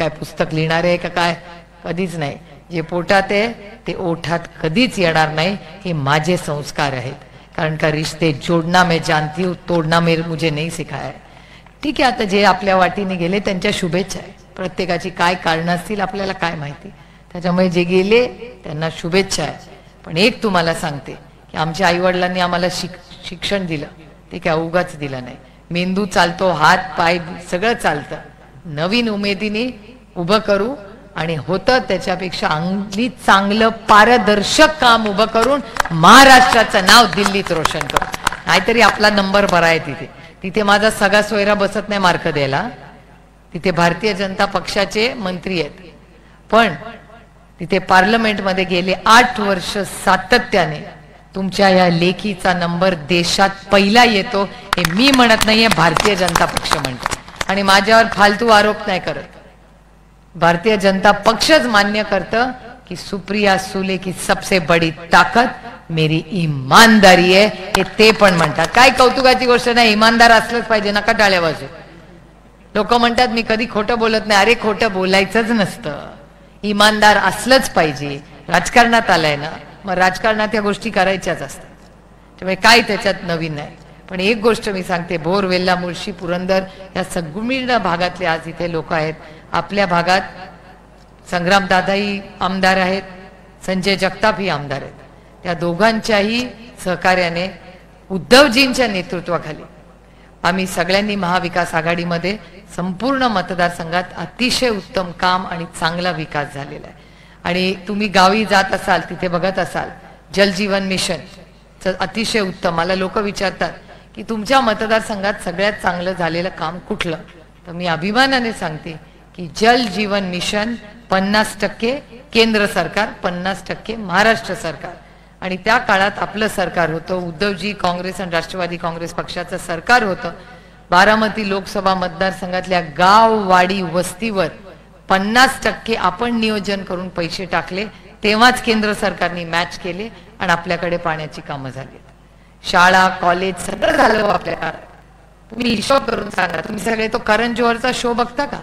काय पुस्तक लिहिणारे आहे का काय? कधीच नाही. जे पोटात आहे ते ओठात कधीच येणार नाही. हे माझे संस्कार आहेत. कारण का रिश्ते जोडना मैं जानती हूँ, तोडना मुझे नहीं सिखाया है. ठीक आहे, आता जे आपल्या वाटीने गेले त्यांच्या शुभेच्छा आहे. प्रत्येकाची काय कारणं असतील आपल्याला काय माहिती. त्याच्यामुळे जे गेले त्यांना शुभेच्छा आहे. पण एक तुम्हाला सांगते की आमच्या आईवडिलांनी आम्हाला शिक्षण दिलं ते काय उगाच दिलं नाही. मेंदू चालतो, हात पाय सगळं चालतं. नवीन उमेदीने उभं करू आणि होतं त्याच्यापेक्षा अंगली चांगलं पारदर्शक काम उभं करून महाराष्ट्राचं नाव दिल्लीत रोशन करू. नाहीतरी आपला नंबर बरा आहे तिथे. तिथे माझा सगळा सोयरा बसत नाही मार्क द्यायला. तिथे भारतीय जनता पक्षाचे मंत्री आहेत. पण तिथे पार्लमेंटमध्ये गेले 8 वर्ष सातत्याने तुमच्या या लेखीचा नंबर देशात पहिला येतो. हे मी म्हणत नाहीये, भारतीय जनता पक्ष म्हणतो. आणि माझ्यावर फालतू आरोप नाही करत. भारतीय जनता पक्षच मान्य करतं की सुप्रिया सुले की सबसे बड़ी ताकत मेरी ईमानदारी आहे. हे ते पण म्हणतात. काय कौतुकाची गोष्ट नाही. इमानदार असलंच पाहिजे. नका टाळ्या वाजू. लोक म्हणतात मी कधी खोटं बोलत नाही. अरे खोटं बोलायचंच नसतं. इमानदार असलंच पाहिजे. राजकारणात आलाय ना, मग राजकारणात या गोष्टी करायच्याच असतात. त्यामुळे काय त्याच्यात नवीन नाही. पण एक गोष्ट मी सांगते, भोर, वेल्हा, मुळशी, पुरंदर या सगळ्या भागातले आज इथे लोक आहेत. आपल्या भागात संग्रामदादाही आमदार आहेत, संजय जगतापही आमदार आहेत. त्या दोघांच्याही सहकार्याने उद्धवजींच्या नेतृत्वाखाली आम्ही सगळ्यांनी महाविकास आघाडीमध्ये संपूर्ण मतदारसंघात अतिशय उत्तम काम आणि चांगला विकास झालेला आहे. आणि तुम्ही गावी जात असाल तिथे बघत असाल जलजीवन मिशन अतिशय उत्तम. मला लोक विचारतात की तुमच्या मतदारसंघात सगळ्यात चांगलं झालेलं काम कुठलं? तर मी अभिमानाने सांगते की जल जीवन मिशन 50% केंद्र सरकार, 50% महाराष्ट्र सरकार. आणि त्या काळात आपलं सरकार होतं. उद्धवजी काँग्रेस आणि राष्ट्रवादी काँग्रेस पक्षाचं सरकार होतं. बारामती लोकसभा मतदारसंघातल्या गाव, वाडी, वस्तीवर 50% आपण नियोजन करून पैसे टाकले. तेव्हाच केंद्र सरकारने मॅच केले आणि आपल्याकडे पाण्याची कामं झाली. शाळा, कॉलेज सगळं झालं आपल्याला. तुम्ही हिशोब करून सांगा. तुम्ही सगळे तो करण जोहरचा शो बघता का?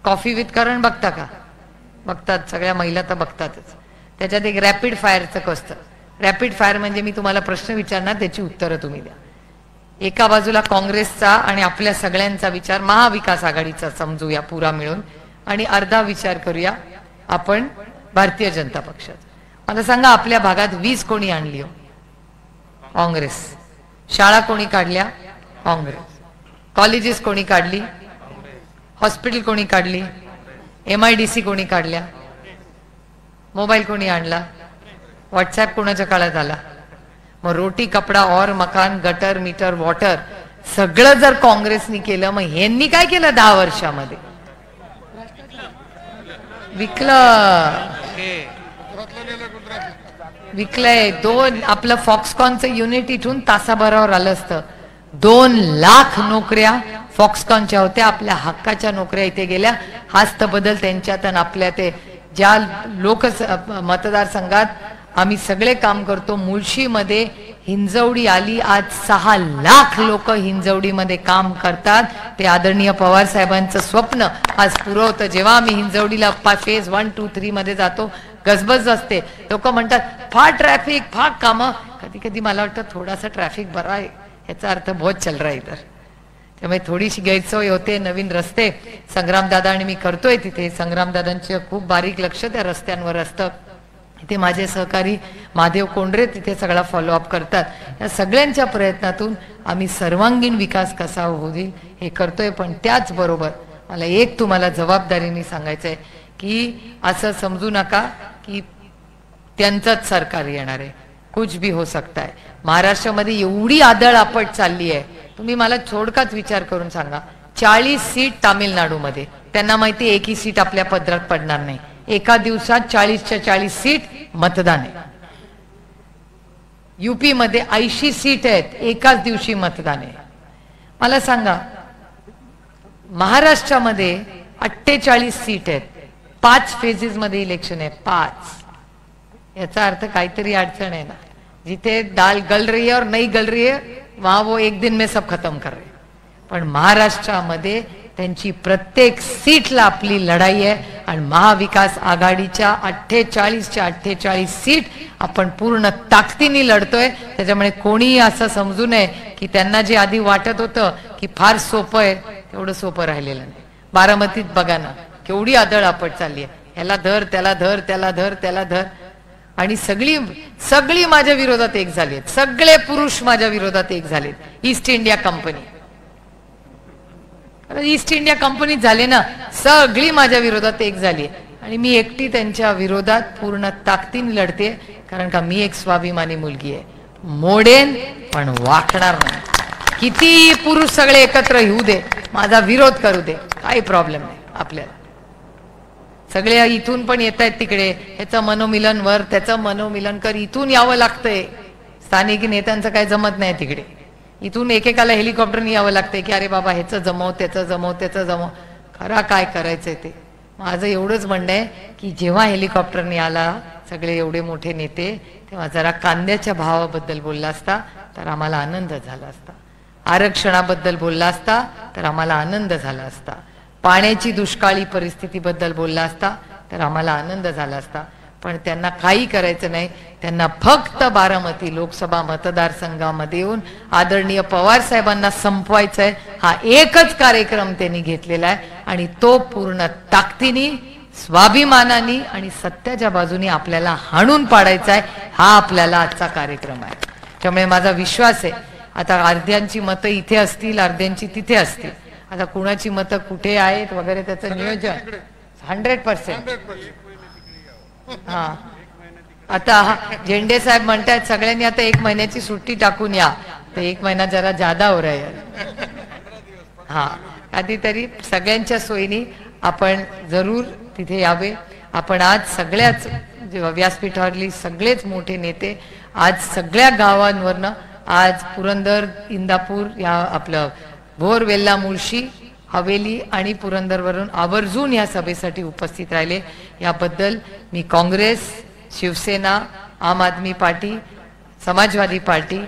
कॉफी विथ करण बघता का? बघतात. सगळ्या महिला तर बघतातच. त्याच्यात एक रॅपिड फायरचं असतं. रॅपिड फायर म्हणजे मी तुम्हाला प्रश्न विचारणार, त्याची उत्तरं तुम्ही द्या. एका बाजूला काँग्रेसचा आणि आपल्या सगळ्यांचा विचार महाविकास आघाडीचा समजूया पुरा मिळून, आणि अर्धा विचार करूया आपण भारतीय जनता पक्षाचा. मला सांगा आपल्या भागात वीज कोणी आणली? हो, काँग्रेस. शाळा कोणी काढल्या? काँग्रेस. कॉलेजेस कोणी काढली? हॉस्पिटल कोणी काढली? MIDC कोणी काढल्या? मोबाईल कोणी आणला? व्हॉट्सॲप कोणाच्या काळात आला? मग रोटी, कपडा और मकान, गटर, मीटर, वॉटर सगळं जर काँग्रेसनी केलं, मग ह्यांनी काय केलं 10 वर्षामध्ये? विकलंय. आपलं फॉक्सकॉनचं युनिट इथून तासाभरावर आलं असतं. 2 लाख नोकऱ्या फॉक्सकॉनच्या होत्या. आपल्या हक्काच्या नोकऱ्या इथे गेल्या. हाच तर बदल त्यांच्यात आणि आपल्या. ते ज्या मतदारसंघात आम्ही सगळे काम करतो, मुळशीमध्ये हिंजवडी आली. आज 6 लाख लोक हिंजवडीमध्ये काम करतात. ते आदरणीय पवार साहेबांचं स्वप्न आज पुरवतं. जेव्हा आम्ही हिंजवडीला फेज 1, 2, 3 मध्ये जातो, गजबज असते. लोक म्हणतात फार ट्रॅफिक, फार कामं. कधी कधी मला वाटतं थोडासा ट्रॅफिक बरा आहे, याचा अर्थ बहुत चल रहा है इधर. त्यामुळे थोडीशी गैरसोय होते. नवीन रस्ते संग्रामदादा आणि मी करतोय तिथे. संग्रामदादांचं खूप बारीक लक्ष त्या रस्त्यांवर असतं. इथे माझे सहकारी महादेव कोंडरे तिथे सगळा फॉलोअप करतात. या सगळ्यांच्या प्रयत्नातून आम्ही सर्वांगीण विकास कसा होईल हे करतोय. पण त्याचबरोबर मला एक तुम्हाला जबाबदारीने सांगायचं आहे की असं समजू नका की त्यांचंच सरकार येणार आहे. कुछ भी हो सकता है. महाराष्ट्रामध्ये एवढी आदळ आपट चालली आहे. तुम्ही मला थोडकाच विचार करून सांगा. 40 सीट तामिळनाडूमध्ये, त्यांना माहिती एकही सीट आपल्या पदरात पडणार नाही. एका दिवसात 40च्या 40 सीट मतदान आहे. UP मध्ये 80 सीट आहेत, एकाच दिवशी मतदान आहे. मला सांगा महाराष्ट्रामध्ये 48 सीट आहेत, 5 फेजेस मध्ये इलेक्शन आहे. 5. याचा अर्थ काहीतरी अडचण आहे ना. जिथे दाल गल रही है और नहीं गल रही है वहां वो एक दिन में सब खत्म कर रहे. पण महाराष्ट्रामध्ये त्यांची प्रत्येक सीटला आपली लढाई आहे आणि महाविकास आघाडीच्या 48च्या 48 सीट आपण पूर्ण ताकदीने लढतोय. त्याच्यामुळे कोणीही असं समजू नये की त्यांना जे आधी वाटत होतं की फार सोपं आहे, तेवढं सोपं राहिलेलं नाही. बारामतीत बघा ना केवढी आदळआपट चालली आहे, ह्याला धर त्याला धर त्याला धर त्याला धर, आणि सगळी सगळी माझ्या विरोधात एक झालेत. सगळे पुरुष माझ्या विरोधात एक झालेत. East India company, east India company झाले ना, सगळी माझ्या विरोधात एक झाली आणि मी एकटी त्यांच्या विरोधात पूर्ण ताकदीने लढते. कारण का मी एक स्वाभिमानी मुलगी आहे. मोडेन पण वाकणार नाही. किती पुरुष सगळे एकत्र येऊ दे, माझा विरोध करू दे, काही प्रॉब्लेम नाही आपल्याला. सगळे इथून पण येत आहेत तिकडे, ह्याचं मनोमिलन वर त्याचं मनोमिलन कर, इथून यावं लागतंय. स्थानिक नेत्यांचं काय जमत नाही तिकडे. इथून एकेकाला हेलिकॉप्टरने यावं लागतंय की अरे बाबा ह्याचं जमव त्याचं जमव त्याचं जमव. खरा काय करायचंय ते. माझं एवढंच म्हणणं आहे की जेव्हा हेलिकॉप्टरने आला सगळे एवढे मोठे नेते, तेव्हा जरा कांद्याच्या भावाबद्दल बोलला असता तर आम्हाला आनंद झाला असता. आरक्षणाबद्दल बोलला असता तर आम्हाला आनंद झाला असता. पाण्याची दुष्काळी परिस्थितीबद्दल बोलला असता तर आम्हाला आनंद झाला असता. पण त्यांना काही करायचं नाही. त्यांना फक्त बारामती लोकसभा मतदारसंघामध्ये येऊन आदरणीय पवार साहेबांना संपवायचं आहे. हा एकच कार्यक्रम त्यांनी घेतलेला आहे आणि तो पूर्ण ताकदीने स्वाभिमानाने आणि सत्याच्या बाजूने आपल्याला हाणून पाडायचा आहे. हा आपल्याला आजचा कार्यक्रम आहे. त्यामुळे माझा विश्वास आहे आता अर्ध्यांची मतं इथे असतील, अर्ध्यांची तिथे असतील. आता कुणाची मतं कुठे आहेत वगैरे त्याचं नियोजन 100%. हा आता झेंडे साहेब म्हणतात सगळ्यांनी आता 1 महिन्याची सुट्टी टाकून या. तर 1 महिना जरा जादा हो रहा है. हा कधीतरी सगळ्यांच्या सोयीने आपण जरूर तिथे यावे. आपण आज सगळ्याच व्यासपीठावरली सगळेच मोठे नेते आज सगळ्या गावांवरनं आज पुरंदर, इंदापूर या आपलं भोर, वेल्ला, मुळशी, हवेली आणि पुरंदरवरून आवर्जून या सभेसाठी उपस्थित राहिले. याबद्दल मी काँग्रेस, शिवसेना, आम आदमी पार्टी, समाजवादी पार्टी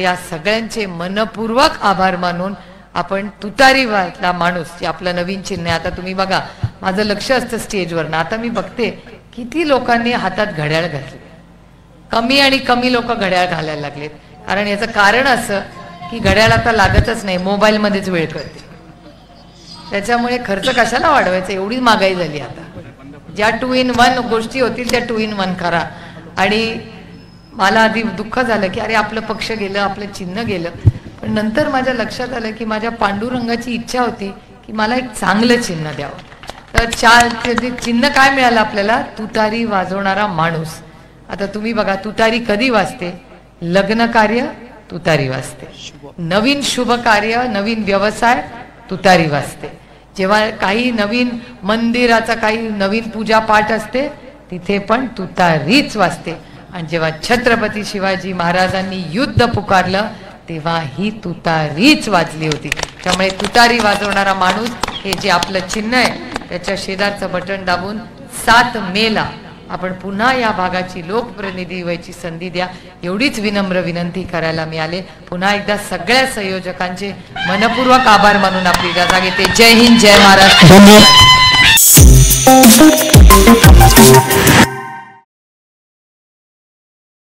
या सगळ्यांचे मनपूर्वक आभार मानून आपण तुतारीवाला माणूस जे आपलं नवीन चिन्ह आहे. आता तुम्ही बघा माझं लक्ष असतं स्टेजवर ना, आता मी बघते किती लोकांनी हातात घड्याळ घातले. कमी आणि कमी लोक घड्याळ घालायला लागलेत. कारण याचं कारण असं की घड्याळ आता लागतच नाही, मोबाईल मध्येच वेळ करते. त्याच्यामुळे खर्च कशाला वाढवायचा, एवढी महागाई झाली. आता ज्या 2 in 1 गोष्टी होतील त्या 2 in 1 करा. आणि मला आधी दुःख झालं की अरे आपलं पक्ष गेलं, आपलं चिन्ह गेलं. पण नंतर माझ्या लक्षात आलं की माझ्या पांडुरंगाची इच्छा होती की मला एक चांगलं चिन्ह द्यावं. तर चिन्ह काय मिळालं आपल्याला, तुतारी वाजवणारा माणूस. आता तुम्ही बघा तुतारी कधी वाजते, लग्न कार्य तुतारी वाजते, नवीन शुभ कार्य, नवीन व्यवसाय तुतारी वाजते, जेव्हा काही नवीन मंदिराचा काही नवीन पूजा पाठ असते तिथे पण तुतारीच वाजते. आणि जेव्हा छत्रपती शिवाजी महाराजांनी युद्ध पुकारलं तेव्हा ही तुतारीच वाजली होती. त्यामुळे तुतारी वाजवणारा माणूस हे जे आपलं चिन्ह आहे त्याच्या शेजारचं बटन दाबून 7 मेला आपण पुन्हा या भागाची लोकप्रतिनिधी व्हायची संधी द्या, एवढीच विनम्र विनंती करायला मिळाले. पुन्हा एकदा सगळ्या संयोजकांचे मनपूर्वक आभार मानून आपली रजा घेते. जय हिंद, जय महाराष्ट्र.